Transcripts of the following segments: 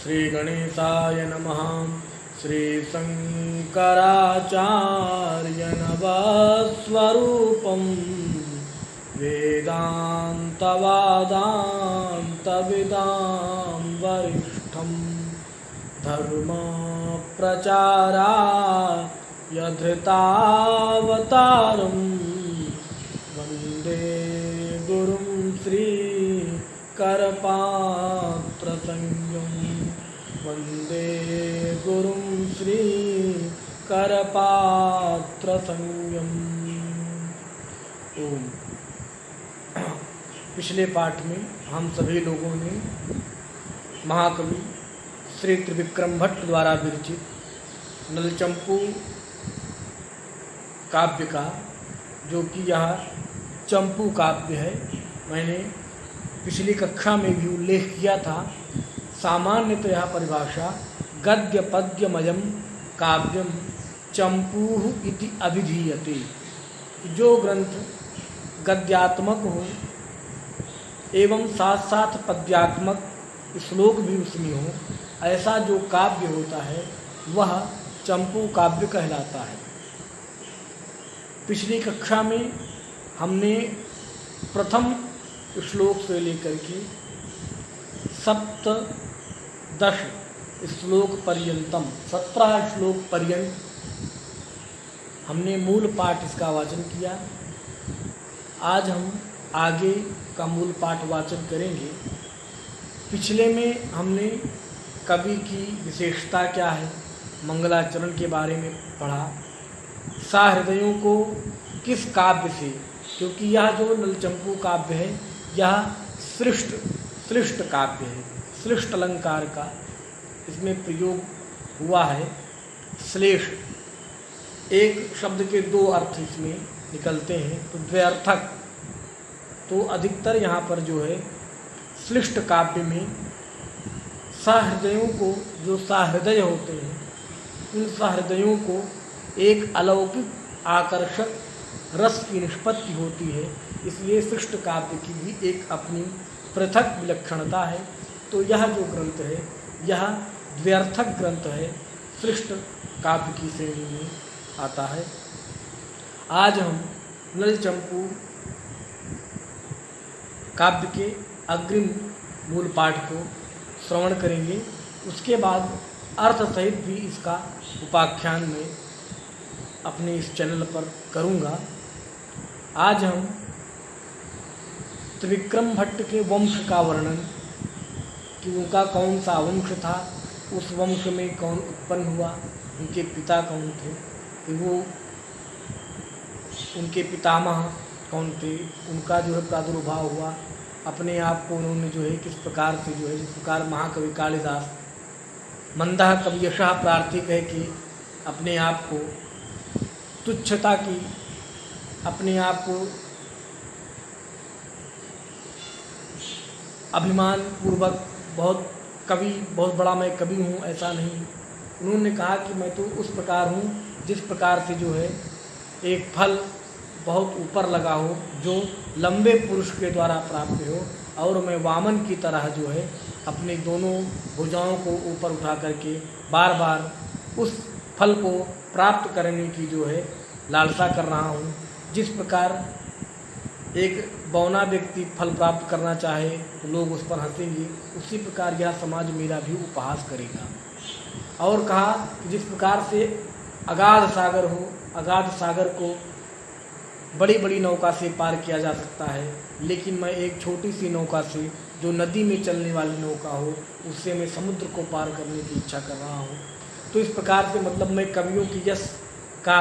श्री गणेशाय नमः। श्री शंकराचार्य नवस्वरूपं वेदान्तवादान्तविदां वरिष्ठं धर्मप्रचाराय धृतावतारं वन्दे गुरुं श्रीकरपात्रसंज्ञं वन्दे गुरुं श्रीकरपात्रसंज्ञम्। ओम। पिछले पाठ में हम सभी लोगों ने महाकवि श्री त्रिविक्रम भट्ट द्वारा विरचित नलचंपू काव्य का, जो कि यह चंपू काव्य है, मैंने पिछली कक्षा में भी उल्लेख किया था। सामान्यतः यह परिभाषा गद्य पद्यमयम काव्यम चंपूः इति अभिधीयते। जो ग्रंथ गद्यात्मक हो एवं साथ साथ पद्यात्मक श्लोक भी उसमें हो, ऐसा जो काव्य होता है वह चंपू काव्य कहलाता है। पिछली कक्षा में हमने प्रथम श्लोक से लेकर के सप्तदश श्लोक पर्यंतम 17 श्लोक पर्यंत हमने मूल पाठ इसका वाचन किया। आज हम आगे का मूल पाठ वाचन करेंगे। पिछले में हमने कवि की विशेषता क्या है, मंगलाचरण के बारे में पढ़ा। सहृदयों को किस काव्य से, क्योंकि यह जो नलचंपू काव्य है यह सृष्ट काव्य है, सृष्ट अलंकार का इसमें प्रयोग हुआ है। श्लेष, एक शब्द के दो अर्थ इसमें निकलते हैं, तो द्व्यर्थक। तो अधिकतर यहाँ पर जो है श्लिष्ट काव्य में सहृदयों को, जो सहृदय होते हैं, उन सहृदयों को एक अलौकिक आकर्षक रस की निष्पत्ति होती है। इसलिए सृष्ट काव्य की भी एक अपनी पृथक विलक्षणता है। तो यह जो ग्रंथ है यह द्व्यर्थक ग्रंथ है, सृष्ट काव्य की श्रेणी में आता है। आज हम नलचंपू काव्य के अग्रिम मूल पाठ को श्रवण करेंगे। उसके बाद अर्थ सहित भी इसका उपाख्यान में अपने इस चैनल पर करूँगा। आज हम त्रिविक्रम भट्ट के वंश का वर्णन, कि उनका कौन सा वंश था, उस वंश में कौन उत्पन्न हुआ, उनके पिता कौन थे, कि वो उनके पितामह कौन थे, उनका जो है प्रादुर्भाव हुआ, अपने आप को उन्होंने जो है किस प्रकार से जो है, जिस प्रकार महाकवि कालिदास मंदः कवियशः प्रार्थी कह के अपने आप को तुच्छता की, अपने आप को अभिमान पूर्वक बहुत बड़ा मैं कवि हूँ, ऐसा नहीं। उन्होंने कहा कि मैं तो उस प्रकार हूँ जिस प्रकार से जो है एक फल बहुत ऊपर लगा हो, जो लंबे पुरुष के द्वारा प्राप्त हो, और मैं वामन की तरह जो है अपने दोनों भुजाओं को ऊपर उठा करके बार बार उस फल को प्राप्त करने की जो है लालसा कर रहा हूँ। जिस प्रकार एक बौना व्यक्ति फल प्राप्त करना चाहे तो लोग उस पर हंसेंगे, उसी प्रकार यह समाज मेरा भी उपहास करेगा। और कहा कि जिस प्रकार से अगाध सागर हो, अगाध सागर को बड़ी बड़ी नौका से पार किया जा सकता है, लेकिन मैं एक छोटी सी नौका से, जो नदी में चलने वाली नौका हो, उससे मैं समुद्र को पार करने की इच्छा कर रहा हूँ। तो इस प्रकार से मतलब मैं कवियों की यश का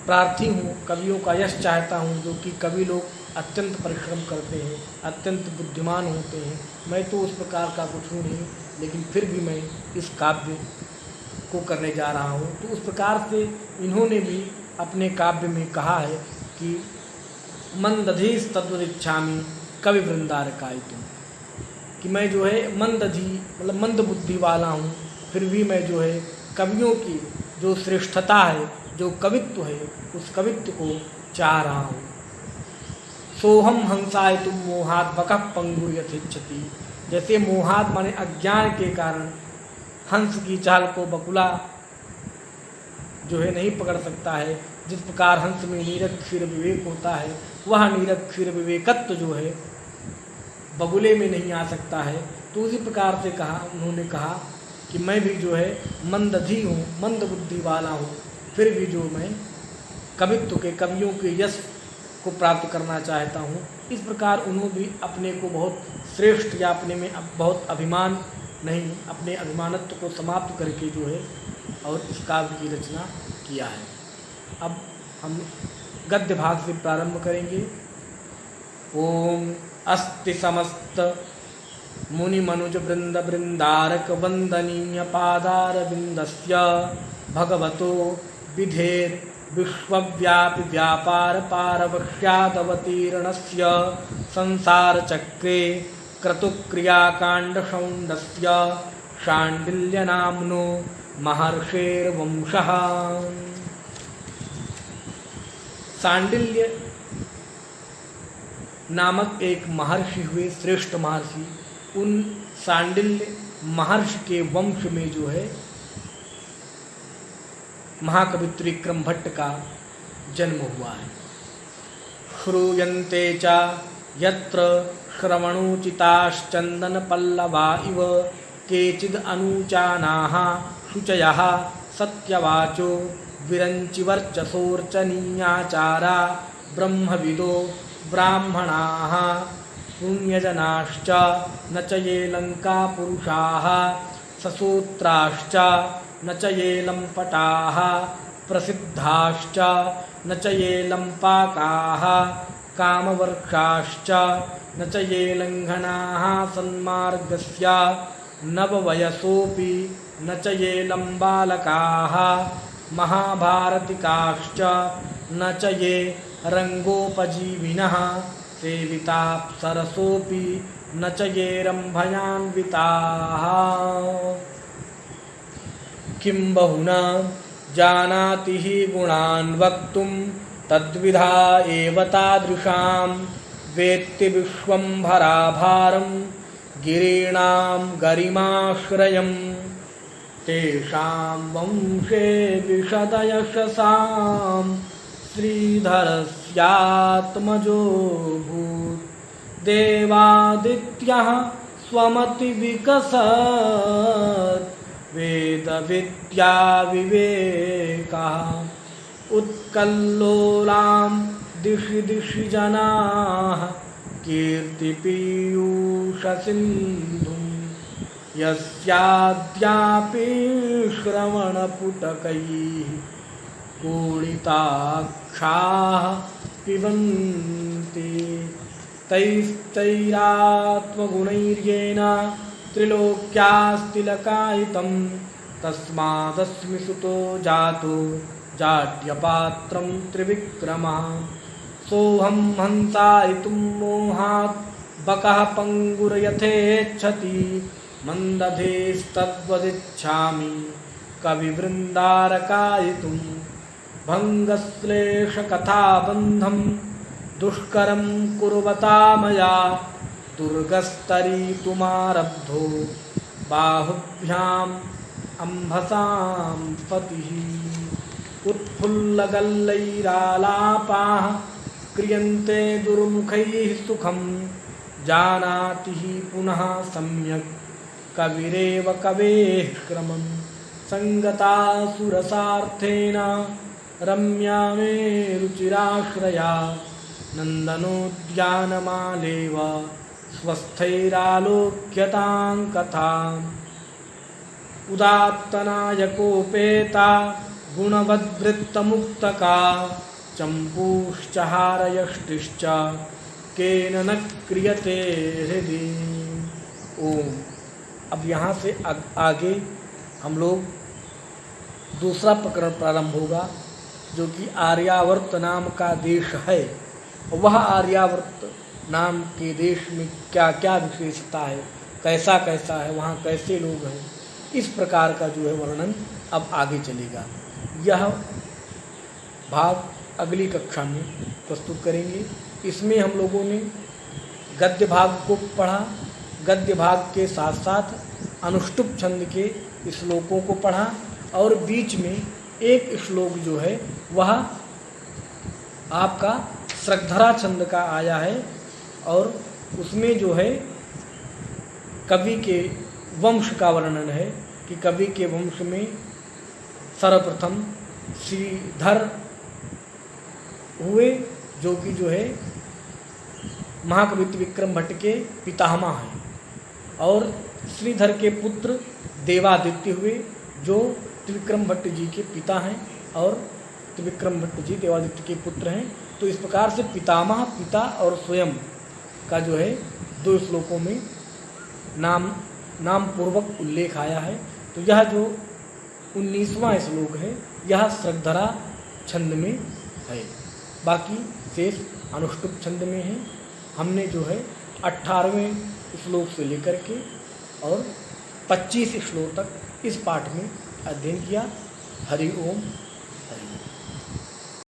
प्रार्थी हूँ, कवियों का यश चाहता हूँ, जो कि कवि लोग अत्यंत परिश्रम करते हैं, अत्यंत बुद्धिमान होते हैं। मैं तो उस प्रकार का कुछ हूँ नहीं, लेकिन फिर भी मैं इस काव्य को करने जा रहा हूँ। तो उस प्रकार से इन्होंने भी अपने काव्य में कहा है कि मंदधीस तद्वदिच्छामि कवि वृंदारकायितुम, कि मैं जो है मंदधी मतलब मंद बुद्धि वाला हूँ, फिर भी मैं जो है कवियों की जो श्रेष्ठता है, जो कवित्व है, उस कवित्व को चाह रहा हूँ। सोहम हंसाय तुम मोहात बकः पंगुर्यथिच्छति, जैसे मोहात माने अज्ञान के कारण हंस की चाल को बकुला जो है नहीं पकड़ सकता है, जिस प्रकार हंस में निरक्षर विवेक होता है, वह निरक्षर विवेकत्व जो है बगुले में नहीं आ सकता है। तो उसी प्रकार से कहा, उन्होंने कहा कि मैं भी जो है मंदधी हूँ, मंद बुद्धि वाला हूँ, फिर भी जो मैं कवित्व के, कवियों के यश को प्राप्त करना चाहता हूँ। इस प्रकार उन्होंने भी अपने को बहुत श्रेष्ठ या अपने में बहुत अभिमान नहीं, अपने अभिमानत्व को समाप्त करके जो है और इस काव्य की रचना किया है। अब हम गद्य भाग से प्रारंभ करेंगे। ओम अस्ति समस्त मुनि मनुज वृंद वृंदारक वंदनीय पादार बिंदस्य भगवतो विधेत विश्वव्यापी व्यापार पारवश्यादवतीर्णस्य संसार चक्रे क्रतुक्रियाकांड शौंडस्य शांडिल्यनाम्नो महर्षेर्वंशः। शांडिल्य नामक एक महर्षि हुए, श्रेष्ठ महर्षि। उन शांडिल्य महर्षि के वंश में जो है महाकवि त्रिविक्रम भट्ट का जन्म हुआ है। श्रूयन्ते च यत्र श्रवणोचिताश्चंदन पल्लवा इव केचिद् अनुचानाः शुचयः सत्यवाचो विरञ्चिवर्चसोर्चनीयाचारा ब्रह्मविदो ब्राह्मणाः पुण्यजनाश्च न च ये लङ्कापुरुषाः ससूत्राश्च न च ये लम्पटाः प्रसिद्धाश्च न च ये लम्पाकाः कामवर्षाश्च न च ये लङ्घनाः सन्मार्गस्य नववयसोऽपि न च ये लम्बालकाः महाभारतिकाश्च न च ये रङ्गोपजीविनः सेविताप्सरसोऽपि न च ये रम्भयान्विताः। किं बहुना जानाति हि गुणान् वक्तुं तद्विधा एव तादृशां वेत्ति विश्वम्भराभारं गिरीणां गरिमाश्रयं तेषां वंशे विशदयशसां श्रीधरस्यात्मजो भूत् देवादित्यः स्वमतिविकसत् वेदविद्या विवेकः उत्कल्लोलां दिशि दिशि जनाः कीर्तिपीयूषसिन्धुं यस्याद्यापि श्रवणपुटकैः कोणिताक्षाः पिबन्ति तैस्तैरात्मगुणैर्येन त्रिलोक्यास्तिलकायितं तस्मादस्मि सुतो जातो जाड्यपात्रं त्रिविक्रमः सोऽहं हंसायितुं मोहात् बकः पङ्गुर्यथेच्छति मन्दधेस्तद्वदिच्छामि कविवृन्दारकायितुं भङ्गश्लेषकथाबन्धं दुष्करं कुर्वता मया दुर्गस्तरीतुमारब्धो बाहुभ्याम् अम्भसां पतिः उत्फुल्लगल्लैरालापाः क्रियन्ते दुर्मुखैः सुखं जानाति हि पुनः सम्यक् कविरेव कवेः क्रमं संगता सुरसार्थेन रम्या मे रुचिराश्रया नन्दनोद्यानमालेव स्वस्थैरालोक्यतां कथाम् उदात्तनायकोपेता गुणवद्वृत्तमुक्तका चम्पूश्च हारयष्टिश्च केन न क्रियते हृदि। ओम। अब यहाँ से आगे हम लोग दूसरा प्रकरण प्रारंभ होगा, जो कि आर्यावर्त नाम का देश है। वह आर्यावर्त नाम के देश में क्या क्या विशेषता है, कैसा कैसा है, वहाँ कैसे लोग हैं, इस प्रकार का जो है वर्णन अब आगे चलेगा। यह भाग अगली कक्षा में प्रस्तुत करेंगे। इसमें हम लोगों ने गद्य भाग को पढ़ा गद्य भाग के साथ साथ अनुष्टुप छंद के श्लोकों को पढ़ा और बीच में एक श्लोक जो है वह आपका श्रद्धरा छंद का आया है और उसमें जो है कवि के वंश का वर्णन है कि कवि के वंश में सर्वप्रथम श्रीधर हुए जो कि जो है महाकवि त्रिविक्रम भट्ट के पितामह हैं और श्रीधर के पुत्र देवादित्य हुए जो त्रिविक्रम भट्ट जी के पिता हैं और त्रिविक्रम भट्ट जी देवादित्य के पुत्र हैं। तो इस प्रकार से पितामह, पिता और स्वयं का जो है 2 श्लोकों में नाम पूर्वक उल्लेख आया है। तो यह जो 19वां श्लोक है यह श्रद्धरा छंद में है, बाकी शेष अनुष्टुप छंद में है। हमने जो है 18वें श्लोक से लेकर के और 25 श्लोक तक इस पाठ में अध्ययन किया। हरि ओम हरि ओम।